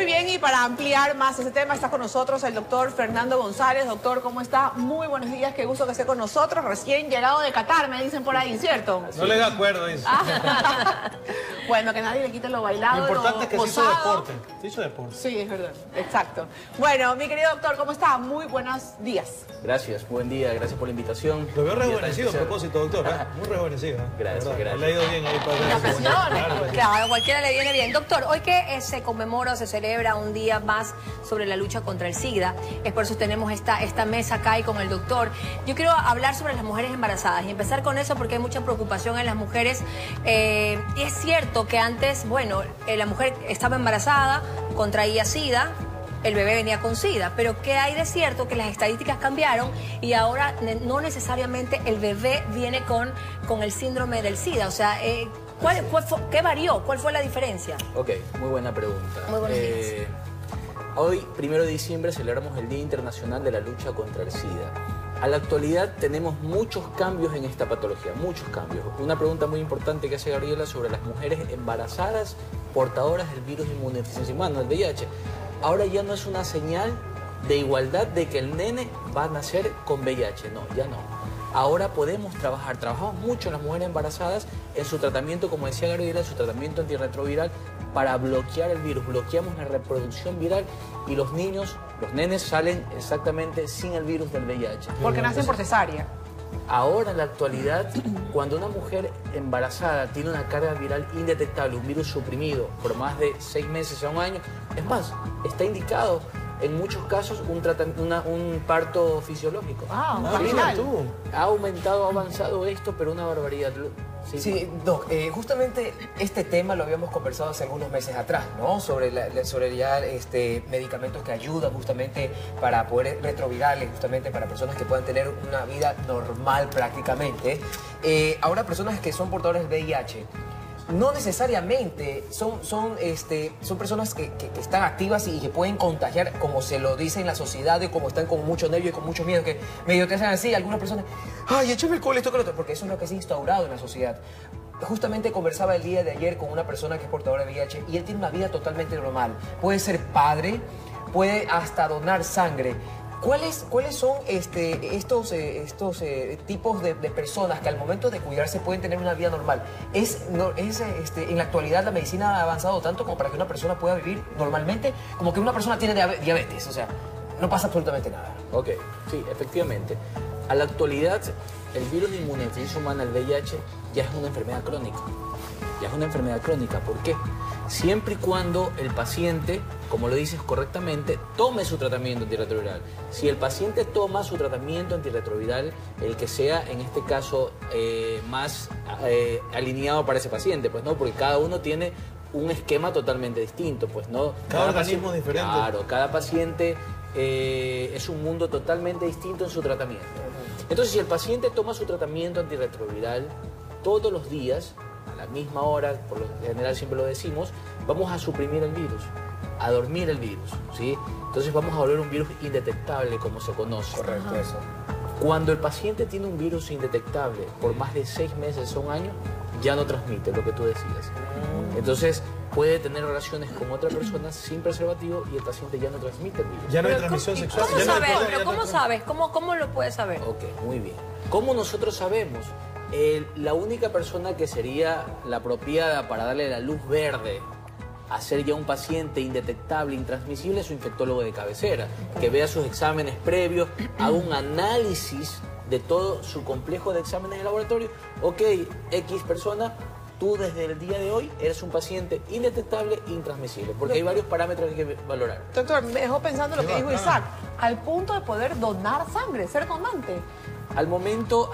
Muy bien, y para ampliar más ese tema está con nosotros el doctor Fernando González. Doctor, ¿cómo está? Muy buenos días, qué gusto que esté con nosotros. Recién llegado de Qatar, me dicen por ahí, ¿cierto? No le da acuerdo, dice. Bueno, que nadie le quite lo bailado, lo importante es que se hizo posado. deporte. Se hizo deporte. Sí, es verdad, exacto. Bueno, mi querido doctor, ¿cómo está? Muy buenos días. Gracias, buen día, gracias por la invitación. Lo veo rejuvenecido a Especial. propósito, doctor. Muy rejuvenecido. Gracias, gracias. Le ha ido bien ahí para La presión. Claro, a cualquiera le viene bien. Doctor, hoy que se conmemora o se celebra un día más sobre la lucha contra el SIDA, es por eso tenemos esta mesa acá y con el doctor. Yo quiero hablar sobre las mujeres embarazadas y empezar con eso porque hay mucha preocupación en las mujeres. Y es cierto que antes, bueno, la mujer estaba embarazada, contraía SIDA, el bebé venía con SIDA, pero ¿qué hay de cierto? Que las estadísticas cambiaron y ahora no necesariamente el bebé viene con el síndrome del SIDA. O sea, ¿qué varió? ¿Cuál fue la diferencia? Ok, muy buena pregunta. Muy buenos días. Hoy, 1 de diciembre, celebramos el Día Internacional de la Lucha contra el SIDA. A la actualidad tenemos muchos cambios en esta patología, muchos cambios. Una pregunta muy importante que hace Gabriela sobre las mujeres embarazadas portadoras del virus de inmunodeficiencia humana, el VIH. Ahora ya no es una señal de igualdad de que el nene va a nacer con VIH, no, ya no. Ahora podemos trabajamos mucho en las mujeres embarazadas en su tratamiento, como decía Gabriela, en su tratamiento antirretroviral para bloquear el virus, bloqueamos la reproducción viral y los nenes salen exactamente sin el virus del VIH. Porque nacen por cesárea. Ahora, en la actualidad, cuando una mujer embarazada tiene una carga viral indetectable, un virus suprimido por más de 6 meses a 1 año, es más, está indicado en muchos casos un parto fisiológico. Vaginal. Ha aumentado, ha avanzado esto, pero una barbaridad. Sí, Doc, justamente este tema lo habíamos conversado hace algunos meses atrás, ¿no? Sobre ya medicamentos que ayudan justamente para poder retrovirales, justamente para personas que puedan tener una vida normal prácticamente. Ahora personas que son portadores del VIH, no necesariamente son personas que están activas y que pueden contagiar, como se lo dice en la sociedad, como están con mucho nervio y con mucho miedo, que medio te hacen así, algunas personas, ay, échame alcohol, esto, que lo otro, porque eso es lo que se ha instaurado en la sociedad. Justamente conversaba el día de ayer con una persona que es portadora de VIH y él tiene una vida totalmente normal. Puede ser padre, puede hasta donar sangre. ¿Cuáles son estos tipos de personas que al momento de cuidarse pueden tener una vida normal? En la actualidad la medicina ha avanzado tanto como para que una persona pueda vivir normalmente, como que una persona tiene diabetes, o sea, no pasa absolutamente nada. Ok, sí, efectivamente. A la actualidad, el virus de inmunodeficiencia humana, el VIH, ya es una enfermedad crónica. Ya es una enfermedad crónica. ¿Por qué? Siempre y cuando el paciente, como lo dices correctamente, tome su tratamiento antirretroviral. Si el paciente toma su tratamiento antirretroviral, el que sea, en este caso, más alineado para ese paciente, pues no, porque cada uno tiene un esquema totalmente distinto, pues no. Cada organismo es diferente. Claro, cada paciente es un mundo totalmente distinto en su tratamiento. Entonces, si el paciente toma su tratamiento antirretroviral todos los días, a la misma hora, por lo general siempre lo decimos, vamos a suprimir el virus, a dormir el virus, ¿sí? Entonces vamos a volver un virus indetectable, como se conoce. Correcto, eso. Cuando el paciente tiene un virus indetectable por más de 6 meses o 1 año, ya no transmite, lo que tú decías. Entonces puede tener relaciones con otra persona sin preservativo y el paciente ya no transmite el virus. Ya no hay transmisión sexual. ¿Cómo sabes? ¿Pero cómo sabes? ¿Cómo lo puedes saber? Ok, muy bien. ¿Cómo nosotros sabemos? La única persona que sería la apropiada para darle la luz verde a ser ya un paciente indetectable, intransmisible, es su infectólogo de cabecera, que vea sus exámenes previos, haga un análisis de todo su complejo de exámenes de laboratorio. Ok, X persona, tú desde el día de hoy eres un paciente indetectable e intransmisible, porque hay varios parámetros que hay que valorar. Doctor, me dejó pensando lo que dijo Isaac, al punto de poder donar sangre, ser donante. Al momento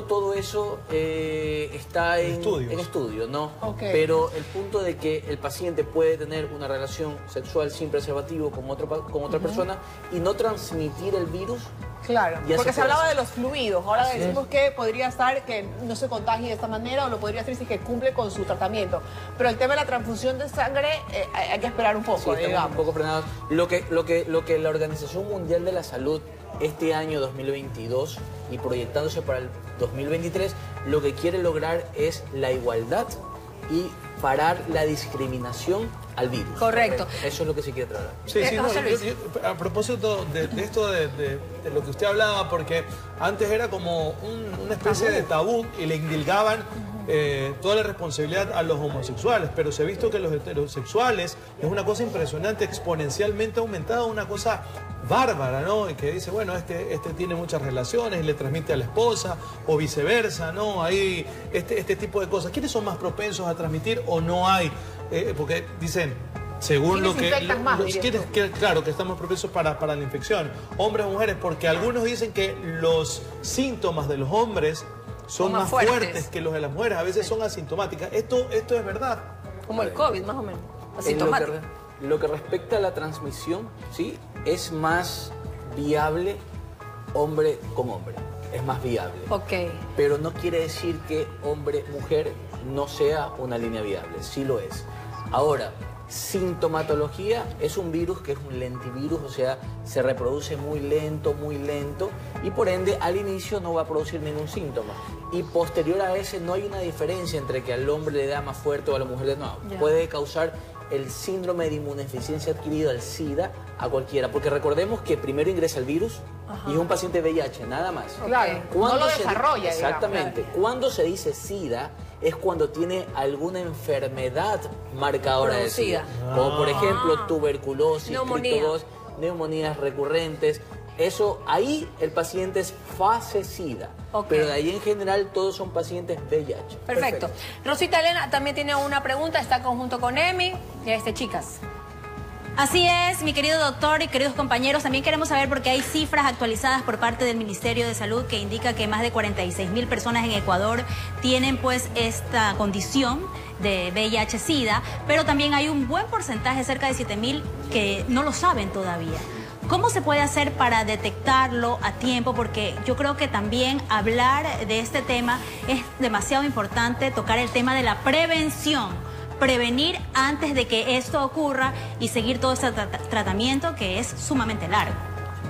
todo eso está en estudio, ¿no? Okay. Pero el punto de que el paciente puede tener una relación sexual sin preservativo con otra persona y no transmitir el virus. Claro, ya porque se puede hablaba hacer. de los fluidos. Ahora decimos que podría estar que no se contagie de esta manera o lo podría hacer si que cumple con su tratamiento. Pero el tema de la transfusión de sangre hay que esperar un poco, Sí, estamos digamos. un poco frenados. Lo que la Organización Mundial de la Salud este año 2022 y proyectándose para el 2023, lo que quiere lograr es la igualdad y parar la discriminación al virus. Correcto. Eso es lo que se quiere tratar. Sí, sí, no, José Luis. a propósito de esto de lo que usted hablaba, porque antes era como una especie de tabú y le indilgaban toda la responsabilidad a los homosexuales, pero se ha visto que los heterosexuales es una cosa impresionante, exponencialmente aumentada, una cosa bárbara, ¿no? Y que dice, bueno, este tiene muchas relaciones y le transmite a la esposa, o viceversa, ¿no? Hay este tipo de cosas. ¿Quiénes son más propensos a transmitir o no hay? Porque dicen, según lo que... infectan más, dirías tú? Claro, que estamos propensos para la infección. Hombres o mujeres, porque algunos dicen que los síntomas de los hombres son más fuertes que los de las mujeres. A veces son asintomáticas. Esto es verdad. Como el COVID, más o menos. En Asintomático. lo que respecta a la transmisión, ¿sí? Es más viable hombre con hombre. Es más viable. Ok. Pero no quiere decir que hombre-mujer no sea una línea viable. Sí lo es. Ahora, sintomatología es un virus que es un lentivirus, o sea, se reproduce muy lento, y por ende al inicio no va a producir ningún síntoma. Y posterior a ese no hay una diferencia entre que al hombre le da más fuerte o a la mujer le no. Ya. Puede causar el síndrome de inmunodeficiencia adquirido, el SIDA, a cualquiera. Porque recordemos que primero ingresa el virus y es un paciente VIH, nada más. Claro, no lo desarrolla, Exactamente. digamos. Cuando se dice SIDA es cuando tiene alguna enfermedad marcadora de SIDA. Como por ejemplo tuberculosis, Neumonía. criptogosis, neumonías recurrentes. Eso, ahí el paciente es fase SIDA. Ok. Pero de ahí en general todos son pacientes VIH. Perfecto. Rosita Elena también tiene una pregunta, está conjunto con Emi. Chicas. Así es, mi querido doctor y queridos compañeros, también queremos saber porque hay cifras actualizadas por parte del Ministerio de Salud que indica que más de 46.000 personas en Ecuador tienen pues esta condición de VIH-Sida, pero también hay un buen porcentaje, cerca de 7.000, que no lo saben todavía. ¿Cómo se puede hacer para detectarlo a tiempo? Porque yo creo que también hablar de este tema es demasiado importante, tocar el tema de la prevención. Prevenir antes de que esto ocurra y seguir todo este tratamiento que es sumamente largo.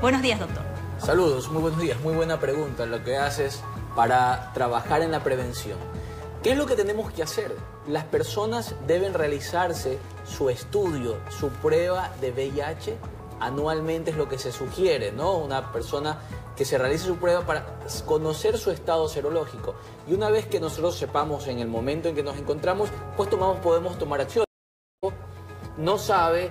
Buenos días, doctor. Saludos, muy buenos días. Muy buena pregunta lo que haces para trabajar en la prevención. ¿Qué es lo que tenemos que hacer? Las personas deben realizarse su estudio, su prueba de VIH. Anualmente es lo que se sugiere, ¿no? Una persona que se realice su prueba para conocer su estado serológico. Y una vez que nosotros sepamos en el momento en que nos encontramos, pues podemos tomar acción. No sabe,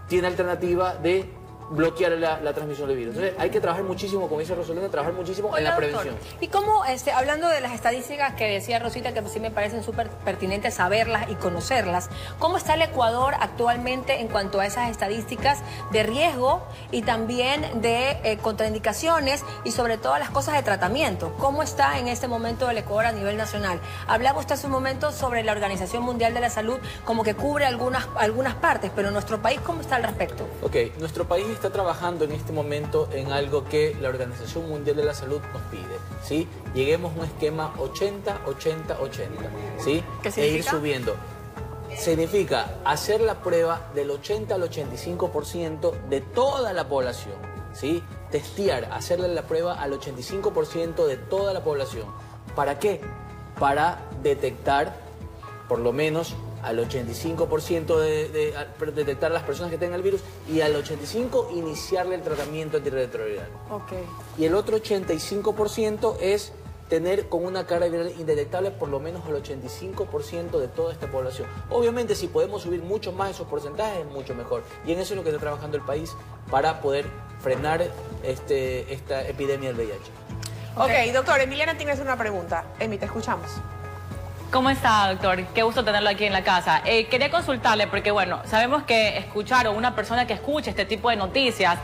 tiene alternativa de bloquear la transmisión del virus. Entonces hay que trabajar muchísimo, como dice Rosalina, trabajar muchísimo en la prevención. ¿Y cómo, hablando de las estadísticas que decía Rosita, que sí me parecen súper pertinentes saberlas y conocerlas, cómo está el Ecuador actualmente en cuanto a esas estadísticas de riesgo y también de contraindicaciones y sobre todo las cosas de tratamiento? ¿Cómo está en este momento el Ecuador a nivel nacional? Hablaba usted hace un momento sobre la Organización Mundial de la Salud, como que cubre algunas partes, pero nuestro país, ¿cómo está al respecto? Ok, nuestro país está trabajando en este momento en algo que la Organización Mundial de la Salud nos pide, ¿sí? Lleguemos a un esquema 80-80-80, ¿sí? ¿Qué significa? E ir subiendo. Significa hacer la prueba del 80 al 85% de toda la población, ¿sí? Testear, hacerle la prueba al 85% de toda la población. ¿Para qué? Para detectar, por lo menos, al 85% de detectar a las personas que tengan el virus y al 85% iniciarle el tratamiento antirretroviral. Okay. Y el otro 85% es tener con una carga viral indetectable por lo menos al 85% de toda esta población. Obviamente si podemos subir mucho más esos porcentajes es mucho mejor. Y en eso es lo que está trabajando el país para poder frenar esta epidemia del VIH. Ok, doctor, Emiliana tiene una pregunta. Emi, te escuchamos. ¿Cómo está, doctor? Qué gusto tenerlo aquí en la casa. Quería consultarle porque, bueno, sabemos que escuchar o una persona que escuche este tipo de noticias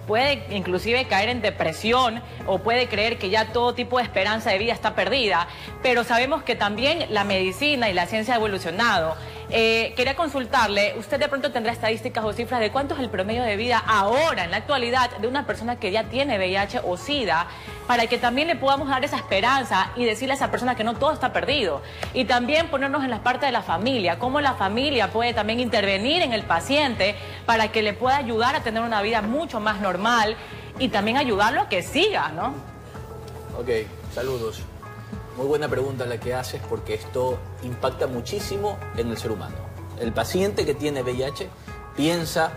puede inclusive caer en depresión o puede creer que ya todo tipo de esperanza de vida está perdida, pero sabemos que también la medicina y la ciencia ha evolucionado. Quería consultarle, usted de pronto tendrá estadísticas o cifras de cuánto es el promedio de vida ahora, en la actualidad, de una persona que ya tiene VIH o SIDA, para que también le podamos dar esa esperanza y decirle a esa persona que no todo está perdido. Y también ponernos en la parte de la familia, cómo la familia puede también intervenir en el paciente para que le pueda ayudar a tener una vida mucho más normal y también ayudarlo a que siga, ¿no? Ok, saludos. Muy buena pregunta la que haces, porque esto impacta muchísimo en el ser humano. El paciente que tiene VIH piensa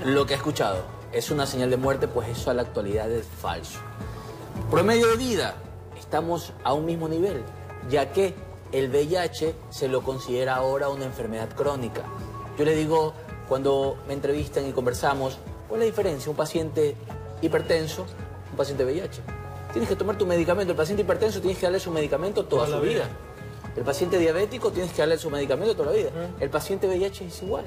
lo que ha escuchado. Es una señal de muerte, pues eso a la actualidad es falso. Promedio de vida, estamos a un mismo nivel, ya que el VIH se lo considera ahora una enfermedad crónica. Yo le digo, cuando me entrevistan y conversamos, ¿cuál es la diferencia? Un paciente hipertenso, un paciente VIH. Tienes que tomar tu medicamento. El paciente hipertenso tienes que darle su medicamento toda su vida. El paciente diabético tienes que darle su medicamento toda la vida. El paciente VIH es igual.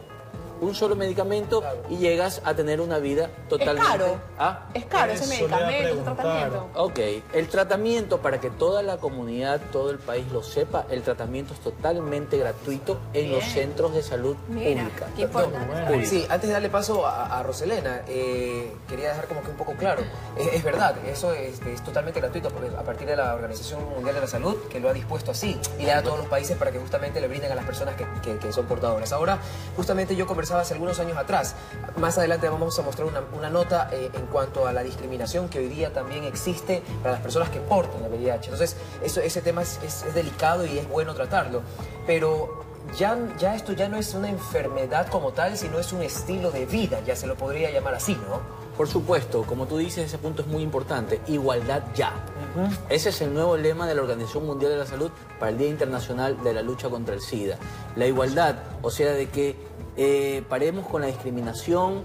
Un solo medicamento y llegas a tener una vida totalmente... ¿Es caro? ¿Ah? ¿Es caro ese medicamento, ese tratamiento? Ok, el tratamiento, para que toda la comunidad, todo el país lo sepa, el tratamiento es totalmente gratuito en los centros de salud pública. Qué importante. Sí, antes de darle paso a Roselena, quería dejar como que un poco claro. Es verdad, eso es totalmente gratuito, porque a partir de la Organización Mundial de la Salud, que lo ha dispuesto así, y le da a todos los países para que justamente le brinden a las personas que son portadoras. Ahora, justamente yo conversaba hace algunos años atrás. Más adelante vamos a mostrar una nota en cuanto a la discriminación que hoy día también existe para las personas que portan el VIH. Entonces, ese tema es delicado y es bueno tratarlo. Pero ya esto ya no es una enfermedad como tal, sino es un estilo de vida, ya se lo podría llamar así, ¿no? Por supuesto, como tú dices, ese punto es muy importante. Igualdad ya. Ese es el nuevo lema de la Organización Mundial de la Salud para el Día Internacional de la Lucha contra el SIDA. La igualdad, o sea, de que paremos con la discriminación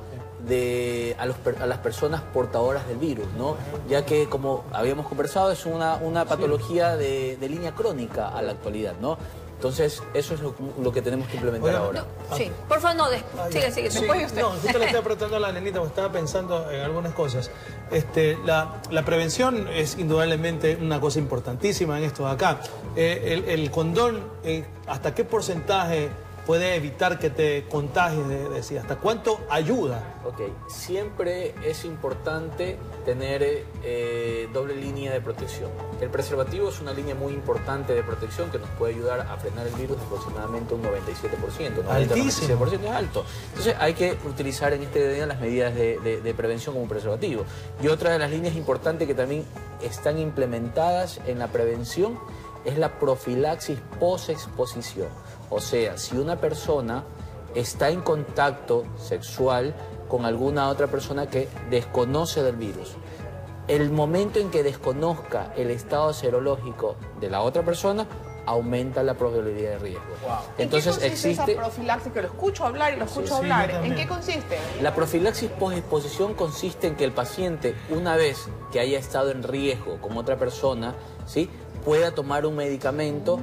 a las personas portadoras del virus, ¿no? Ya que, como habíamos conversado, es una patología de línea crónica a la actualidad, ¿no? Entonces, eso es lo que tenemos que implementar ahora. Sí, por favor, no, sigue. Sí, Después usted. no, justo le estaba preguntando a la nenita, porque estaba pensando en algunas cosas. La prevención es indudablemente una cosa importantísima en esto de acá. El condón, ¿hasta qué porcentaje puede evitar que te contagies de SIDA? ¿Hasta cuánto ayuda? Ok, siempre es importante tener doble línea de protección. El preservativo es una línea muy importante de protección que nos puede ayudar a frenar el virus aproximadamente un 97%. Altísimo. 97% es alto. Entonces hay que utilizar en este día las medidas de prevención como preservativo. Y otra de las líneas importantes que también están implementadas en la prevención es la profilaxis post-exposición. O sea, si una persona está en contacto sexual con alguna otra persona que desconoce del virus, el momento en que desconozca el estado serológico de la otra persona, aumenta la probabilidad de riesgo. Wow. Entonces ¿En qué consiste existe esa profilaxis? Que lo escucho hablar y lo escucho hablar. ¿En qué consiste? La profilaxis post-exposición consiste en que el paciente, una vez que haya estado en riesgo con otra persona, ¿sí?, pueda tomar un medicamento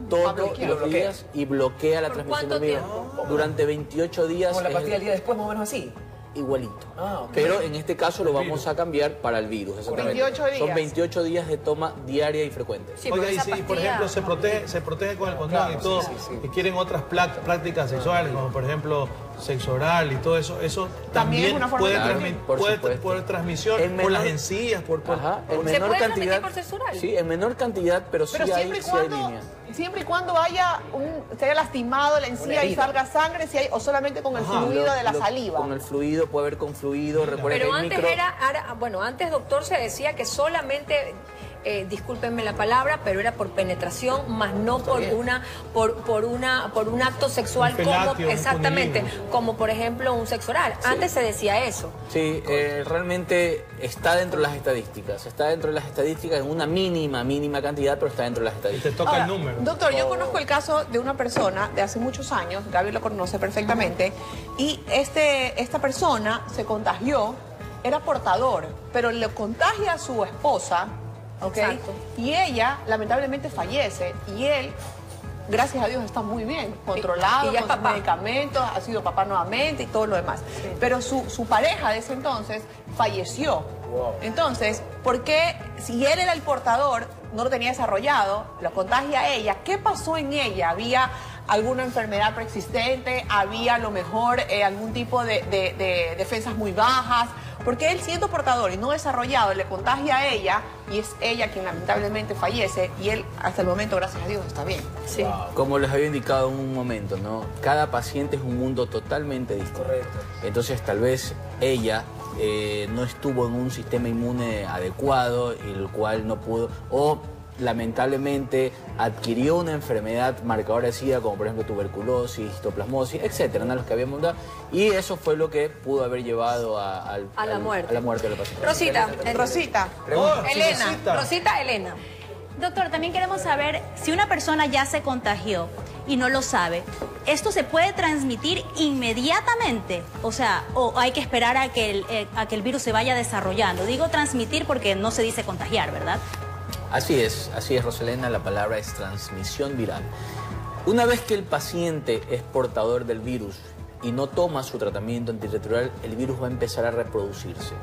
todos los días y bloquea la transmisión del virus. Durante 28 días. ¿Como la pastilla del día después, más o menos así? Igualito. Okay. Pero en este caso lo vamos a cambiar para el virus. 28 días. Son 28 días de toma diaria y frecuente. Sí, Oiga, y esa si, por pastilla- ejemplo, se protege con el condón, Claro, y todo, sí. y quieren otras prácticas sexuales, como por ejemplo sexo oral y todo eso, También es una forma puede, de transmisión. Por supuesto. por transmisión, En por las menor- encías, Ajá, en ¿Se menor puede cantidad. transmitir por sexo oral? Sí, en menor cantidad, pero sí Pero hay siempre líneas. y cuando haya se haya lastimado la encía y salga sangre, o solamente con el fluido de la saliva. Con el fluido, puede haber con fluido. Recuerda Pero que el antes antes, doctor, se decía que solamente, discúlpenme la palabra, pero era por penetración, más no por un acto sexual Un felatio, exactamente, un cunilingüe. como por ejemplo un sexo oral. Antes se decía eso. Sí, realmente está dentro de las estadísticas. Está dentro de las estadísticas en una mínima cantidad, pero está dentro de las Y te estadísticas. toca Ahora, el número. Doctor, yo conozco el caso de una persona de hace muchos años, Gaby lo conoce perfectamente, y esta persona se contagió, era portador, pero le contagia a su esposa, ¿ok? Exacto. Y ella lamentablemente fallece, y él, gracias a Dios, está muy bien, controlado, Y ya con es sus papá. medicamentos, ha sido papá nuevamente y todo lo demás. Pero su pareja de ese entonces falleció. Entonces, ¿por qué si él era el portador, no lo tenía desarrollado, lo contagia a ella? ¿Qué pasó en ella? ¿Había alguna enfermedad preexistente? ¿Había a lo mejor algún tipo de defensas muy bajas? Porque él, siendo portador y no desarrollado, le contagia a ella, y es ella quien lamentablemente fallece, y él hasta el momento, gracias a Dios, está bien. Sí. Como les había indicado en un momento, ¿no? Cada paciente es un mundo totalmente distinto. Correcto. Entonces, tal vez ella no estuvo en un sistema inmune adecuado, el cual no pudo, o lamentablemente adquirió una enfermedad marcadora de SIDA, como por ejemplo tuberculosis, histoplasmosis, etcétera, ¿no? Los que habíamos dado, y eso fue lo que pudo haber llevado a la muerte de la paciente. Rosita. Rosita. Rosita Elena. Doctor, también queremos saber si una persona ya se contagió y no lo sabe, ¿esto se puede transmitir inmediatamente? O sea, ¿o hay que esperar a que el virus se vaya desarrollando? Digo transmitir porque no se dice contagiar, ¿verdad? Así es, Roselena, la palabra es transmisión viral. Una vez que el paciente es portador del virus y no toma su tratamiento antirretroviral, el virus va a empezar a reproducirse.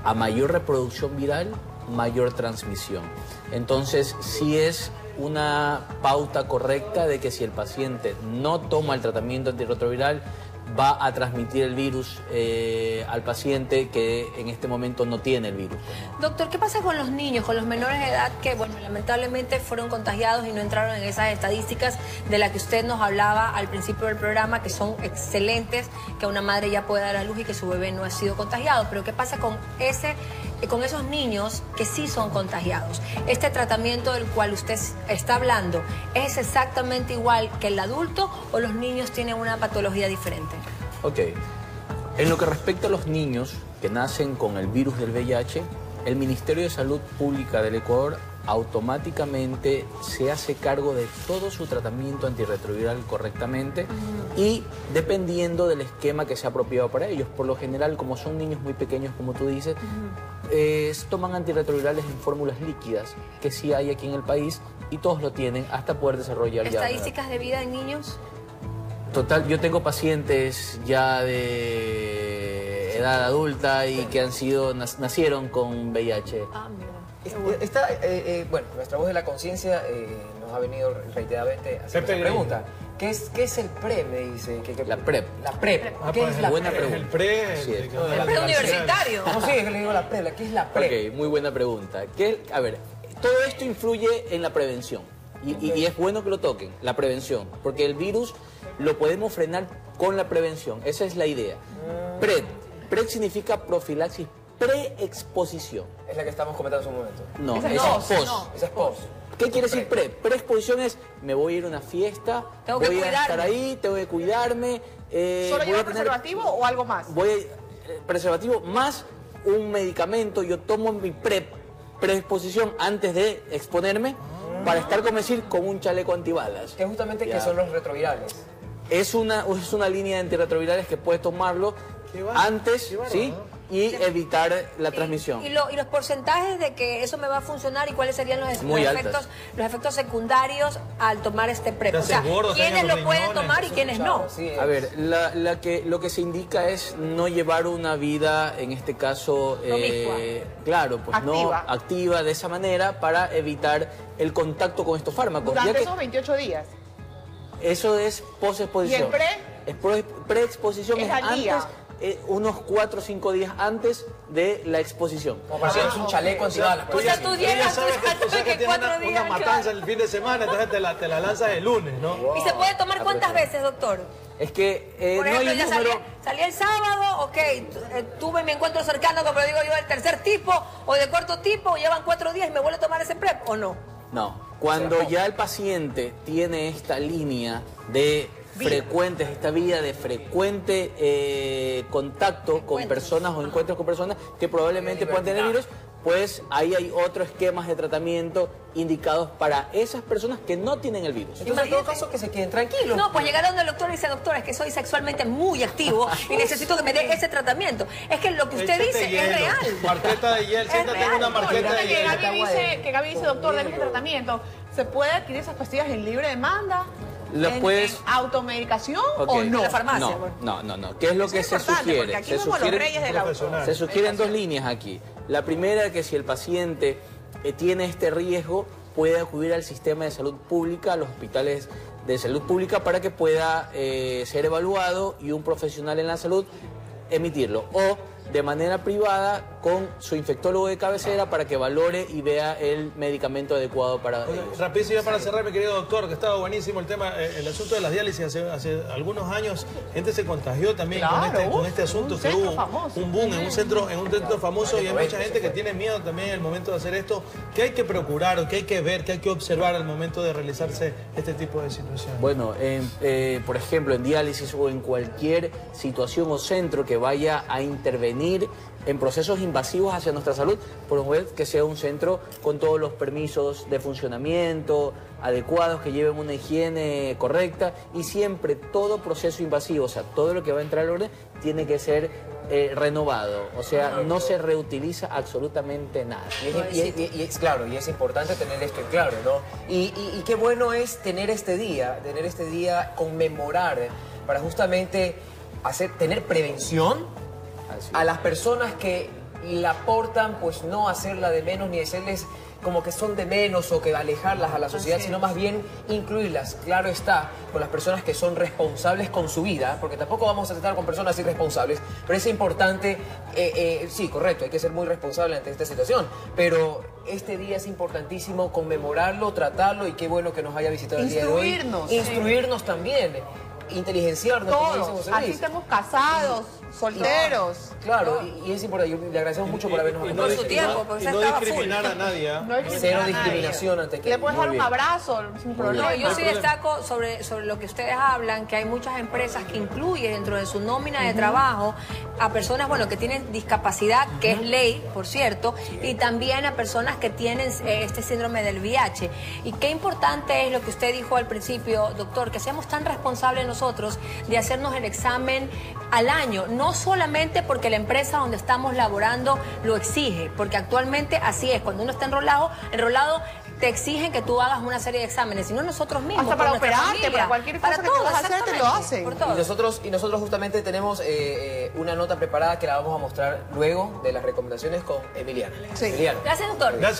A mayor reproducción viral, mayor transmisión. Entonces, sí es una pauta correcta de que si el paciente no toma el tratamiento antirretroviral, va a transmitir el virus al paciente que en este momento no tiene el virus. Doctor, ¿qué pasa con los niños, con los menores de edad que, bueno, lamentablemente fueron contagiados y no entraron en esas estadísticas de las que usted nos hablaba al principio del programa, que son excelentes, que una madre ya puede dar a luz y que su bebé no ha sido contagiado? Pero ¿qué pasa con esos niños que sí son contagiados? ¿Este tratamiento del cual usted está hablando es exactamente igual que el adulto o los niños tienen una patología diferente? Ok. En lo que respecta a los niños que nacen con el virus del VIH, el Ministerio de Salud Pública del Ecuador automáticamente se hace cargo de todo su tratamiento antirretroviral correctamente y dependiendo del esquema que sea apropiado para ellos. Por lo general, como son niños muy pequeños, como tú dices, toman antirretrovirales en fórmulas líquidas, que sí hay aquí en el país y todos lo tienen hasta poder desarrollar ya. ¿Estadísticas de vida en niños? Total, yo tengo pacientes ya de edad adulta y que nacieron con VIH. Ah, mira. Bueno, nuestra voz de la conciencia nos ha venido reiteradamente haciendo esa pregunta. ¿Qué es el PrEP? Me dice. La PrEP. La PrEP. ¿Qué es la buena PrEP? pregunta. El pre... Así es. El preuniversitario. No, sí, es que le digo la PrEP. ¿Qué es la PrEP? Ok, muy buena pregunta. A ver, todo esto influye en la prevención. Y es bueno que lo toquen, la prevención. Porque el virus lo podemos frenar con la prevención. Esa es la idea. PrEP. PrEP significa profilaxis preexposición. Es la que estamos comentando en un momento. No, Esa esa no, es post. no. Esa es post. ¿Qué quiere decir pre? Preexposición es, me voy a ir a una fiesta, Tengo que voy a cuidarme. estar ahí, tengo que cuidarme. ¿Solo lleva preservativo o algo más? Preservativo más un medicamento, yo tomo mi preexposición antes de exponerme para estar, como decir, con un chaleco antibalas. Que justamente Ya. que son los retrovirales. Es una línea de antirretrovirales que puedes tomarlo antes, ¿sí? Y evitar la transmisión. ¿Y los porcentajes de que eso me va a funcionar y cuáles serían los efectos secundarios al tomar este PrEP? O sea, ¿quiénes lo pueden tomar y quiénes no? A ver, lo que se indica es no llevar una vida, en este caso, claro, pues activa de esa manera para evitar el contacto con estos fármacos. Durante esos 28 días. Eso es posexposición. ¿Y el pre? Preexposición es al día. antes, unos 4 o 5 días antes de la exposición. Como para hacernos un chaleco antibalas. O sea, tú llegas sabes que que 4 tienes días. una matanza el fin de semana, entonces te la lanzas el lunes, ¿no? ¿Y se puede tomar cuántas veces, doctor? Es que Por no ejemplo, hay ya un número... salí el sábado, ok, tuve mi encuentro cercano, como digo yo, del tercer tipo o del cuarto tipo, llevan 4 días y me vuelvo a tomar ese PrEP, ¿o no? No, cuando ya el paciente tiene esta línea de frecuentes, esta vía de frecuente contacto con personas o encuentros con personas que probablemente puedan tener virus, pues ahí hay otros esquemas de tratamiento indicados para esas personas que no tienen el virus. Entonces, en todo caso, que se queden tranquilos. No, pues llegar a donde el doctor y dice, doctor, es que soy sexualmente muy activo y necesito que me dé ese tratamiento. Es que lo que usted dice es real. Marqueta de hiel, siéntate en una marqueta de hiel. Que Gaby dice, doctor, deme este tratamiento. ¿Se puede adquirir esas pastillas en libre demanda? ¿En automedicación o no? En la farmacia. No. ¿Qué es lo que se importante, sugiere? porque aquí somos los reyes del auto. Se sugieren 2 líneas aquí. La primera es que si el paciente tiene este riesgo, puede acudir al sistema de salud pública, a los hospitales de salud pública, para que pueda ser evaluado y un profesional en la salud emitirlo. O de manera privada, con su infectólogo de cabecera para que valore y vea el medicamento adecuado para ellos. Rapidísimo para cerrar, mi querido doctor, que estaba buenísimo el tema, el asunto de las diálisis. Hace algunos años gente se contagió también con este asunto, que hubo un boom en un centro famoso, y hay mucha gente que tiene miedo también en el momento de hacer esto. ¿Qué hay que procurar o qué hay que ver, qué hay que observar al momento de realizarse este tipo de situaciones? Bueno, por ejemplo, en diálisis o en cualquier situación o centro que vaya a intervenir en procesos invasivos hacia nuestra salud, promover que sea un centro con todos los permisos de funcionamiento adecuados, que lleven una higiene correcta, y siempre todo proceso invasivo, o sea, todo lo que va a entrar al orden, tiene que ser renovado, o sea, no se reutiliza absolutamente nada. Y es claro, y es importante tener esto en claro, ¿no? Y qué bueno es tener este día, conmemorar, para justamente tener prevención a las personas que la portan, pues no hacerla de menos ni decirles como que son de menos o que alejarlas a la sociedad, sino más bien incluirlas, claro está, con las personas que son responsables con su vida, porque tampoco vamos a tratar con personas irresponsables, pero es importante, sí, correcto, hay que ser muy responsable ante esta situación, pero este día es importantísimo conmemorarlo, tratarlo, y qué bueno que nos haya visitado el día de hoy. Instruirnos también, inteligenciarnos. Todos, así estamos casados, solteros. Claro, y es importante, le agradecemos mucho por habernos acompañado. Por su tiempo, porque no discriminar a nadie. Cero discriminación ante que... Le puedes dar un abrazo sin problema. No, yo sí destaco sobre lo que ustedes hablan, que hay muchas empresas que incluyen dentro de su nómina de trabajo a personas, bueno, que tienen discapacidad, que es ley, por cierto, y también a personas que tienen este síndrome del VIH. Y qué importante es lo que usted dijo al principio, doctor, que seamos tan responsables nosotros de hacernos el examen al año, no solamente porque la empresa donde estamos laborando lo exige, porque actualmente así es, cuando uno está enrolado te exigen que tú hagas una serie de exámenes, sino nosotros mismos. Hasta para operarte, familia, para cualquier cosa que te vas a hacer, te lo hacen. Y nosotros justamente tenemos una nota preparada que la vamos a mostrar luego de las recomendaciones con Emiliana. Sí. Emiliana. Gracias, doctor. Gracias.